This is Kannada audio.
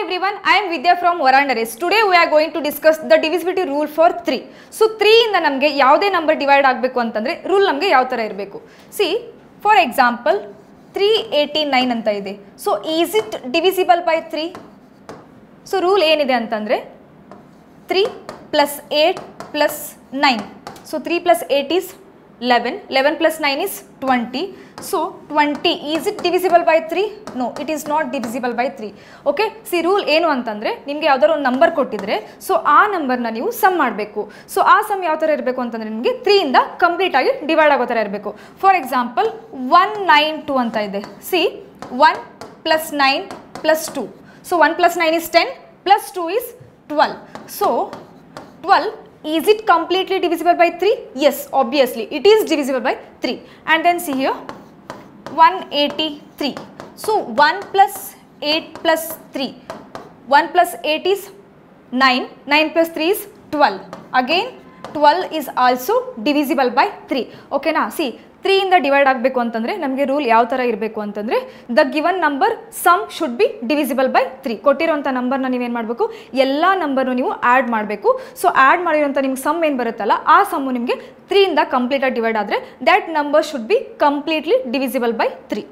everyone, I am Vidya from Varandares. Today we are going to discuss the divisibility rule for 3. So 3 ಇಂದ ನಮಗೆ ಯಾವುದೇ ನಂಬರ್ ಡಿವೈಡ್ ಆಗಬೇಕು ಅಂತಂದ್ರೆ ರೂಲ್ ನಮಗೆ ಯಾವ ತರ ಇರಬೇಕು. See, for example 389 ಅಂತ ಇದೆ. So is it divisible by 3? So rule ಏನಿದೆ ಅಂತಂದ್ರೆ 3 plus 8 plus 9. So 3 plus 8 is 11. 11 plus 9 is 20. So 20 is it divisible by 3? No, it is not divisible by 3. Okay, see rule ಏನು ಅಂತಂದ್ರೆ ನಿಮಗೆ ಯಾವ್ದಾದ್ರು ಒಂದು ನಂಬರ್ ಕೊಟ್ಟಿದ್ರೆ ಸೊ ಆ ನಂಬರ್ನ ನೀವು ಸಮ್ ಮಾಡಬೇಕು. ಸೊ ಆ ಸಮ್ ಯಾವ ತರ ಇರಬೇಕು ಅಂತಂದ್ರೆ ನಿಮಗೆ 3 ಇಂದ ಕಂಪ್ಲೀಟ್ ಆಗಿ ಡಿವೈಡ್ ಆಗೋ ತರ ಇರಬೇಕು. ಫಾರ್ ಎಕ್ಸಾಂಪಲ್ 192 ಅಂತ ಇದೆ. C 1 plus 9 plus 2. So 1 plus 9 is 10 plus 2 is 12. So 12, is it completely divisible by 3? Yes, obviously it is divisible by 3. And then see here 183. So 1 plus 8 plus 3. 1 plus 8 is 9. 9 plus 3 is 12. Again 12 is also divisible by 3. Okay na? See 3 ಇಂದ ಡಿವೈಡ್ ಆಗಬೇಕು ಅಂತಂದ್ರೆ ನಮಗೆ ರೂಲ್ ಯಾವ ತರ ಇರಬೇಕು ಅಂತಂದ್ರೆ the given number sum should be divisible by 3. ಕೊಟ್ಟಿರೋಂಥ ನಂಬರ್ನ ನೀವೇನು ಮಾಡಬೇಕು, ಎಲ್ಲ ನಂಬರ್ನು ನೀವು ಆ್ಯಡ್ ಮಾಡಬೇಕು. ಸೊ ಆ್ಯಡ್ ಮಾಡಿರೋಂಥ ನಿಮ್ಗೆ ಸಮ್ ಏನು ಬರುತ್ತಲ್ಲ ಆ ಸಮ್ಮು ನಿಮಗೆ 3 ಇಂದ ಕಂಪ್ಲೀಟಾಗಿ ಡಿವೈಡ್ ಆದರೆ that number should be completely divisible by 3.